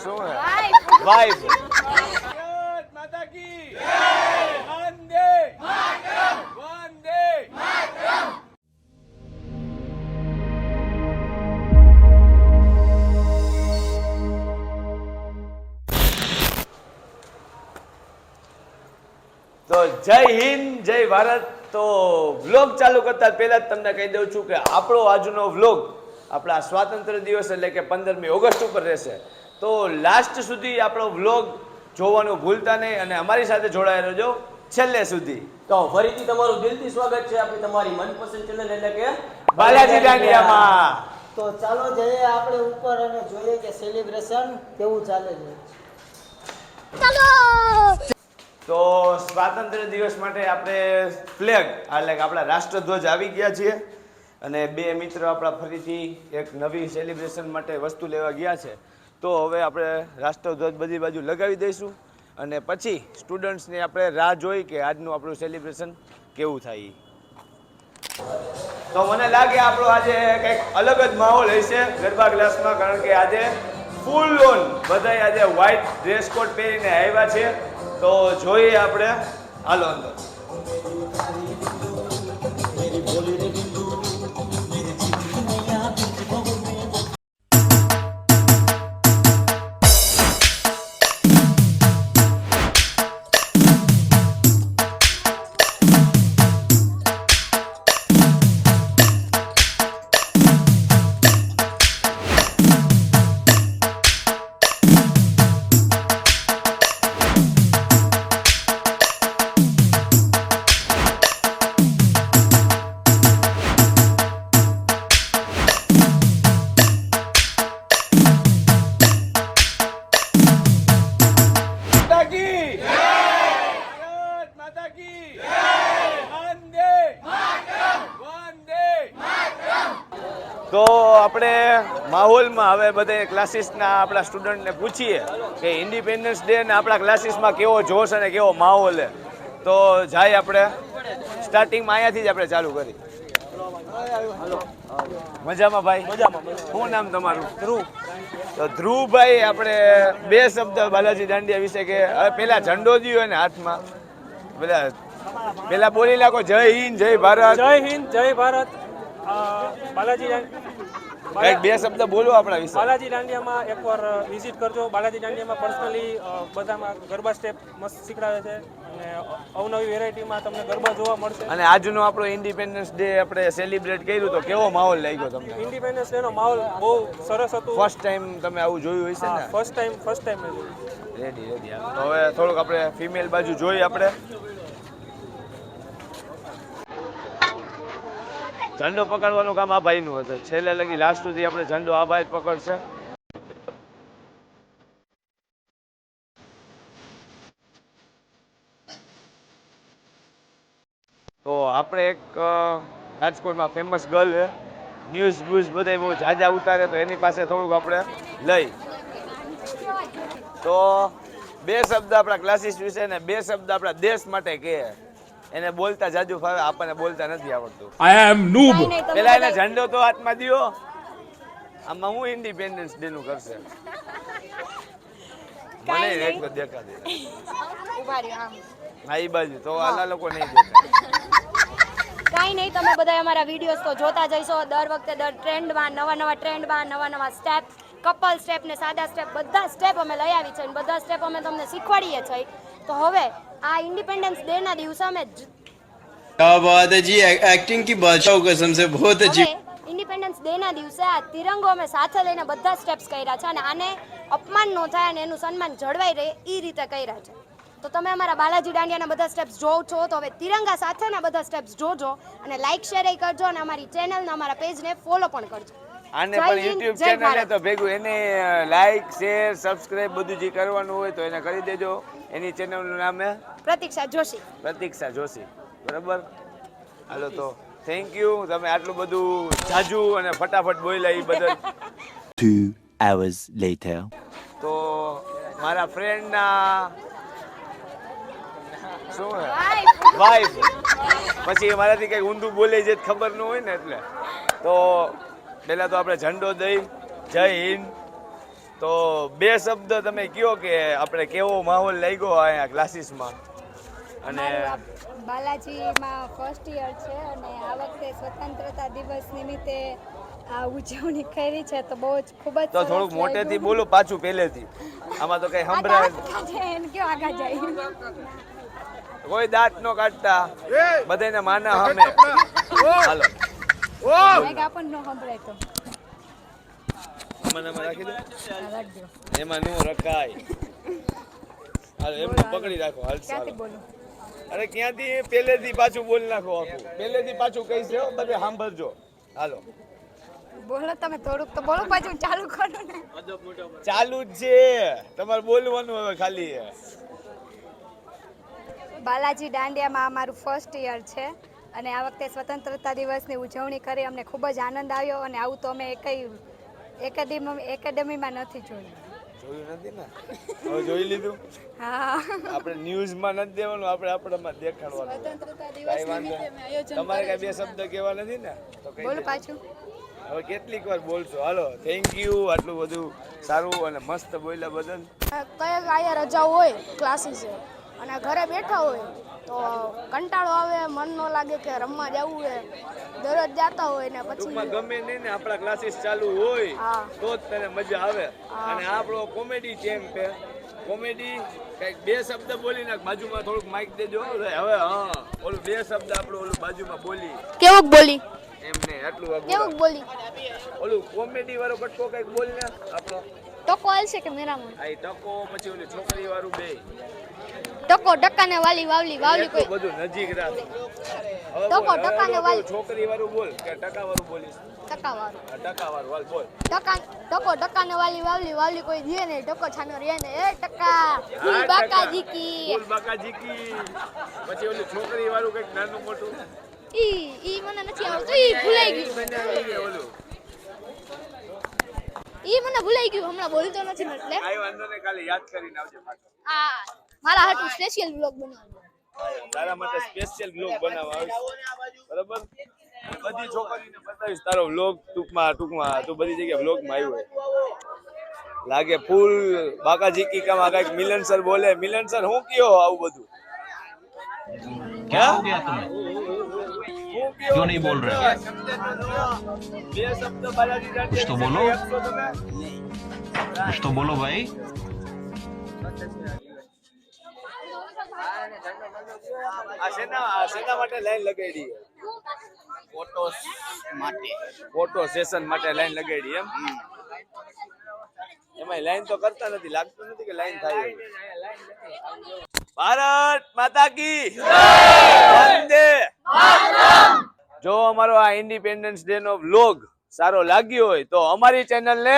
શું વાઇફ માતા કી વંદે માતરમ વંદે માતરમ. તો જય હિન્દ જય ભારત. તો વ્લોગ ચાલુ કરતા પહેલા જ તમને કહી દઉં છું કે આપણો આજનો વ્લોગ આપણા સ્વાતંત્ર્ય દિવસ એટલે કે 15મી ઓગસ્ટ ઉપર રહેશે. તો લાસ્ટ સુધી આપણો વ્લોગ જોવાનું ભૂલતા નહીં અને અમારી સાથે જોડાયેલો રહેજો છેલ્લે સુધી. તો ફરીથી તમારું દિલથી સ્વાગત છે આપણી તમારી મનપસંદ ચેનલ એટલે કે બાલાજી દાંડિયામાં. તો ચાલો જઈએ આપણે ઉપર અને જોઈએ કે સેલિબ્રેશન કેવું ચાલે છે. તો સ્વાતંત્ર્ય દિવસ માટે આપણે ફ્લેગ એટલે કે આપણા રાષ્ટ્રધ્વજ આવી ગયા છીએ અને બે મિત્રો આપણા ફરીથી એક નવી સેલિબ્રેશન માટે વસ્તુ લેવા ગયા છે. તો હવે આપણે રાષ્ટ્રધ્વજ બધી બાજુ લગાવી દઈશું અને પછી સ્ટુડન્ટ્સની આપણે રાહ જોઈ કે આજનું આપણું સેલિબ્રેશન કેવું થાય. તો મને લાગે આપણો આજે કંઈક અલગ જ માહોલ હશે ગરબા ક્લાસમાં, કારણ કે આજે ફૂલ ઓન બધા આજે વ્હાઇટ ડ્રેસ કોડ પહેરીને આવ્યા છે. તો જોઈએ આપણે, હાલો અંદર. તો આપણે માહોલમાં હવે બધા ક્લાસીસના આપણા સ્ટુડન્ટને પૂછીએ કે ઇન્ડિપેન્ડન્સ ડે ને આપણા ક્લાસીસમાં કેવો જોશ અને કેવો માહોલ છે. તો જાય આપણે સ્ટાર્ટિંગમાં અહીંયાથી જ આપણે ચાલુ કરી. મજામાં ભાઈ? મજામાં. શું નામ તમારું? ધ્રુવ. તો ધ્રુવભાઈ, આપણે બે શબ્દ બાલાજી દાંડિયા વિશે કે હવે પેલા ઝંડો દ્યો ને હાથમાં, પેલા બોલી નાખો જય હિન્દ જય ભારત. જય હિન્દ જય ભારત. બાલાજી કંઈક બે શબ્દ બોલો આપણા વિશે. બાલાજી દાંડિયામાં એકવાર વિઝિટ કરજો. બાલાજી દાંડિયામાં પર્સનલી બધામાં ગરબા સ્ટેપ મસ્ત શીખડાવે છે અને અવનવી વેરાયટીમાં તમને ગરબા જોવા મળશે. અને આજનો આપણો ઇન્ડિપેન્ડન્સ ડે આપણે સેલિબ્રેટ કર્યું તો કેવો માહોલ લાગ્યો તમને? ઇન્ડિપેન્ડન્સ ડેનો માહોલ બહુ સરસ હતું. ફર્સ્ટ ટાઈમ તમે આવું જોયું હશે ને? First time ready. તો હવે થોડુંક આપણે ફિમેલ બાજુ જોઈએ. આપણે ઝંડો પકડવાનું કામ આ ભાઈનું હતું. છેલ્લે લગી લાસ્ટ સુધી આપણે ઝંડો આ ભાઈ પકડશે. તો આપણે એક રાજકોટમાં ફેમસ ગર્લ છે, ન્યૂઝ બ્યુઝ બધા બહુ ઝાઝા ઉતારે, તો એની પાસે થોડુંક આપણે લઈ. તો બે શબ્દ આપણા ક્લાસીસ વિશે ને બે શબ્દ આપણા દેશ માટે કહે. એને બોલતા જાજુ ફાવે, આપણને બોલતા નથી આવડતું. આઈ એમ નૂબ. પેલા એને ઝંડો તો હાથમાં દ્યો. આમાં હું ઇન્ડિપેન્ડન્સ ડે નું કરશે મને એક તો દેખા દે. હા, એ બાજુ તો આલા લોકો નહીં દેખાય. કાંઈ નહીં, તમે બધા અમારા વિડીયોઝ તો જોતા જઈશો. દર વખતે ટ્રેન્ડમાં નવા ટ્રેન્ડમાં નવા સ્ટેપ, કપલ સ્ટેપ ને સાદા સ્ટેપ બધા સ્ટેપ અમે લઈ આવી છે અને બધા સ્ટેપ અમે તમને શીખવાડીએ છીએ. તો હવે આ ઇન્ડિપેન્ડન્સ ડે ના દિવસે અમે क्या बात है जी, एक्टिंग की बादशाह कसम से बहुत अच्छी. ઇન્ડિપેન્ડન્સ ડે ના દિવસે આ તિરંગો અમે સાથે લઈને બધા સ્ટેપ્સ કર્યા છે અને આને અપમાન ન થાય અને એનું સન્માન જળવાઈ રહે એ રીતે કર્યા છે. તો તમે અમારા બાલાજી દાંડિયાના બધા સ્ટેપ્સ જોવો છો તો હવે તિરંગા સાથેના બધા સ્ટેપ્સ જોજો અને લાઈક શેર કરજો અને અમારી ચેનલને અમારા પેજને ફોલો પણ કરજો. આને પણ યુટ્યુબ ચેનલ તો ભેગું એને લાઈક શેર સબસ્ક્રાઇબ બધું જે કરવાનું હોય તો એને કરી દેજો. એની ચેનલનું નામ છે પ્રતીક્ષા જોશી. પ્રતીક્ષા જોશી, બરાબર? હાલો, તો થેન્ક યુ, તમે આટલું બધું જાજુ અને ફટાફટ બોલ્યા એ બદલ. 2 hours later. તો મારા ફ્રેન્ડના શું વાઈફ પછી મારાથી કંઈક ઊંધું બોલે છે ખબર ન હોય ને, એટલે તો પહેલાં તો આપણે ઝંડો દઈ જય હિન્દ. તો બે શબ્દ તમે કયો કે આપણે કેવો માહોલ લાગ્યો અહીંયા ક્લાસીસમાં? અને મારું આ બાલાજીમાં ફર્સ્ટ યર છે અને આ વખતે સ્વતંત્રતા દિવસ નિમિત્તે આ ઉજવણી કરી છે તો બહુ જ ખૂબ જ તો થોડુંક સરસ મોટેથી લાગ્યું. બોલો પાછું પહેલેથી. આમાં તો કઈ સંભળાય આગા જાય એને કયો આગા જાય કોઈ દાંત નો કાઢતા બધાને માના સામે. હાલો મેં આપણને ન સંભળાય તો આમાં રાખી દો. હા, રાખજો. એમાં નો રખાય. હાલો એમને પકડી રાખો. હાલ ક્યાંથી ચાલો. બોલું? અરે ક્યાંથી પહેલેથી પાછું બોલી નાખો આખું. પહેલેથી પાછું કઈ છે તમે સાંભળજો. હાલો બોલો તમે થોડુંક તો બોલો પાછું ચાલુ કરો ને ચાલુ જ છે તમારે બોલવાનું હવે ખાલી. બાલાજી દાંડિયામાં અમારું ફર્સ્ટ યર છે અને આ વખતે સ્વતંત્રતા દિવસની ઉજવણી કરી અમને ખૂબ જ આનંદ આવ્યો અને આવું તો અમે એકેડેમીમાં નથી જોયું. જોયું નથી ને? હવે જોઈ લીધું. હા આપણે ન્યૂઝમાં નથી દેવાનું, આપણે આપણામાં દેખાડવાનું. સ્વતંત્રતા કાંઈ દિવસ વાંધો નિમિત્તે નહીં. અમે આયોજન તમારે કઈ કર્યું બે છે. શબ્દ કહેવા નથી ને તો કઈ બોલો દે. પાછું હવે કેટલીક વાર બોલશો. હાલો થેન્ક યુ આટલું બધું સારું અને મસ્ત બોલ્યા બદલ. કઈ આયા રજા હોય ક્લાસીસે અને ઘરે બેઠા હોય તો કંટાળો આવે, મન ન લાગે કે રમવા જવું હોય, દરરોજ જાતા હોય ને ટૂંકમાં પછી ગમે નહીં ને આપણા ક્લાસીસ ચાલુ હોય હા. તો જ તને મજા આવે. અને આપણો કોમેડી ચેમ્પ છે. કોમેડી કઈક બે શબ્દ બોલી નાખ. બાજુમાં થોડુંક માઇક દેજો. હવે હા ઓલું બે શબ્દ આપણું ઓલું બાજુમાં બોલી કેવું બોલી એમને આટલું વાગું કેવું રાખ. બોલી ઓલું કોમેડી વાળો કટકો કઈક બોલ ને આપણો. ટકો હાલશે કે મેરામાં? આ ઈ ટકો પછી ઓલી છોકરી વાળું બે ટકો ટકાને વાલી વાવલી વાવલી એટલું કોઈ બધું નજીક રાખ. હવે ટકો બોલ, હવે ટકાને બોલ, વાલી. છોકરી વાળું બોલ કે ટકા વાળું બોલીશ? ટકાવાળું આ ટકા વાળું હાલ બોલ. ટકો ટકાને વાલી વાવલી વાવલી કોઈ દે ને ટકો છાનો રે ને એ ટકા ફૂલ આ બાકાજી ટકા. કી ફૂલ બાકાજી કી. પછી ઓલું છોકરી વાળું કઈક નાનું મોટું ઈ મને નથી આવડતું, ઈ ભૂલાઈ ગયું, બનાવી દે ઓલું. ઈ મને ભૂલાઈ ગયું, હમણાં બોલતો નથી ને એટલે કાંઈ વાંધો નહીં, કાલે યાદ કરીને આવજે પાછો. આ મારા હાટુ સ્પેશિયલ બ્લોગ બનાવજો. તારા માટે સ્પેશિયલ બ્લોગ બનાવવા આવીશ. બરાબર? અને બધી છોકરીને બતાવીશ તારો બ્લોગ. ટૂંકમાં તું બધી જગ્યાએ બ્લોગમાં આવ્યો હોય. લાગે ફૂલ બાકાજી કી કામ. આ કાંઈક મિલન સર બોલે. મિલન સર હું કયો આવું બધું? क्या हो गया तुम्हें? હું કયો? क्यों नहीं बोल रहे हो? બે શબ્દ બાલાજી कुछ तो बोलो। આપશો તમે? कुछ तो बोलो भाई। આ શેના માટે લાઈન લગાડી? ફોટો સેશન માટે લાઈન લગાડી એમ? એમાં લાઈન તો કરતા નથી. લાગતું નથી કે લાઈન થાય એવું. ભારત માતા કી વંદે માતરમ. જો અમારો આ ઇન્ડિપેન્ડન્સ ડે નો વ્લોગ સારો લાગ્યો હોય તો અમારી ચેનલ ને